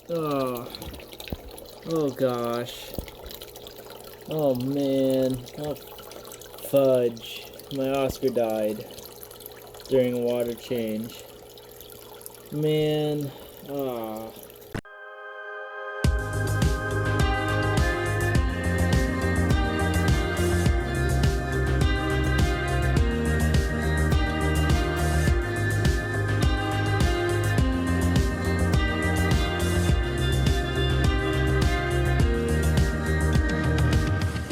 Oh, oh gosh. Oh man. Oh fudge. My Oscar died during a water change. Man. Ah.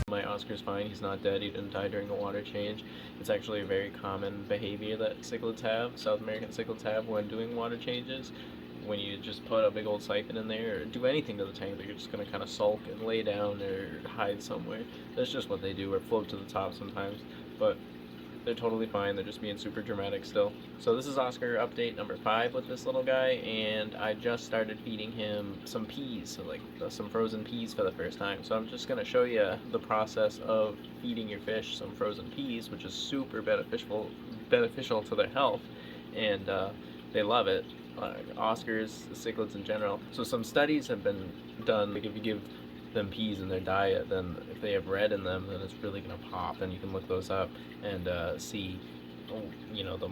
My Oscar's fine, he's not dead, he didn't die during the water change. It's actually a very common behavior that cichlids have, South American cichlids have when doing water changes. When you just put a big old siphon in there or do anything to the tank, they're just going to kind of sulk and lay down or hide somewhere. That's just what they do, or float to the top sometimes. But they're totally fine. They're just being super dramatic still. So this is Oscar update number 5 with this little guy, and I just started feeding him some peas, so like some frozen peas for the first time. So I'm just gonna show you the process of feeding your fish some frozen peas, which is super beneficial to their health, and they love it. Oscars, cichlids in general. So some studies have been done. Like if you give them peas in their diet, then if they have red in them, then it's really gonna pop. And you can look those up and see, the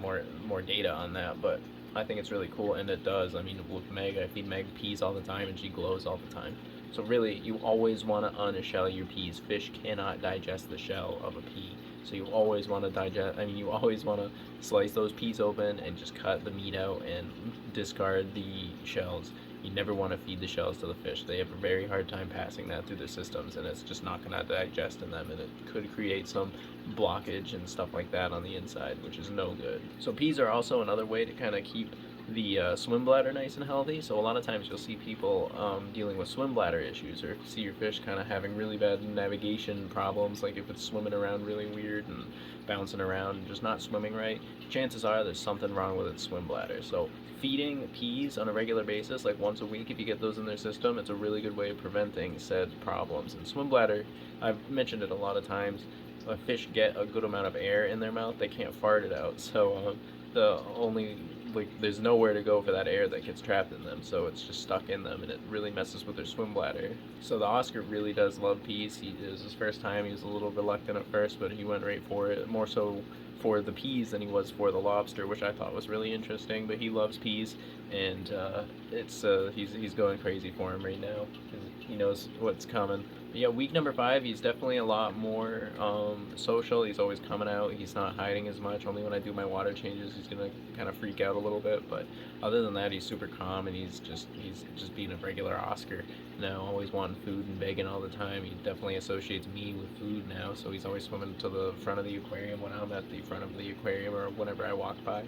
more data on that. But I think it's really cool, and it does. I mean, with Meg, I feed Meg peas all the time, and she glows all the time. So really, you always want to unshell your peas. Fish cannot digest the shell of a pea. So you always want to you always want to slice those peas open and just cut the meat out and discard the shells. You never want to feed the shells to the fish. They have a very hard time passing that through their systems, and it's just not going to digest in them, and it could create some blockage and stuff like that on the inside, which is no good. So peas are also another way to kind of keep the swim bladder nice and healthy. So a lot of times you'll see people dealing with swim bladder issues, or see your fish kind of having really bad navigation problems, like if it's swimming around really weird and bouncing around and just not swimming right. Chances are there's something wrong with its swim bladder. So feeding peas on a regular basis, like once a week, if you get those in their system, it's a really good way of preventing said problems. And swim bladder, I've mentioned it a lot of times, if fish get a good amount of air in their mouth, they can't fart it out. So the only there's nowhere to go for that air that gets trapped in them, so it's just stuck in them, and it really messes with their swim bladder. So the Oscar really does love peas. It was his first time. He was a little reluctant at first, but he went right for it, more so for the peas than he was for the lobster, which I thought was really interesting. But he loves peas, and he's going crazy for him right now. He knows what's coming. But yeah, week number 5, he's definitely a lot more social. He's always coming out. He's not hiding as much. Only when I do my water changes, he's gonna kind of freak out a little bit. But other than that, he's super calm, and he's just being a regular Oscar now, always wanting food and begging all the time. He definitely associates me with food now, so he's always swimming to the front of the aquarium when I'm at the front of the aquarium or whenever I walk by.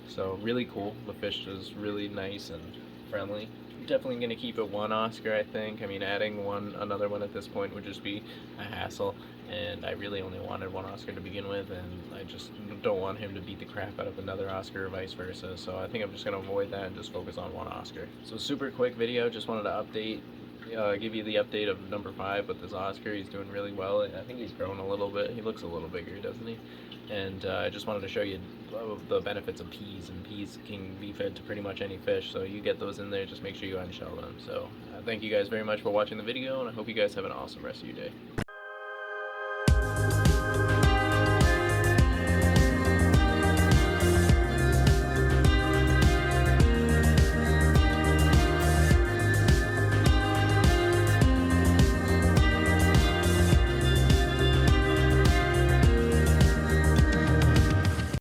So really cool. The fish is really nice and friendly. Definitely going to keep it one Oscar, I think. I mean, adding another one at this point would just be a hassle, and I really only wanted one Oscar to begin with, and I just don't want him to beat the crap out of another Oscar or vice versa. So I think I'm just going to avoid that and just focus on one Oscar. So super quick video, just wanted to update. Give you the update of number 5 with this Oscar. He's doing really well. I think he's grown a little bit. He looks a little bigger, doesn't he? And I just wanted to show you the benefits of peas, and peas can be fed to pretty much any fish, so you get those in there, just make sure you unshell them. So thank you guys very much for watching the video, and I hope you guys have an awesome rest of your day.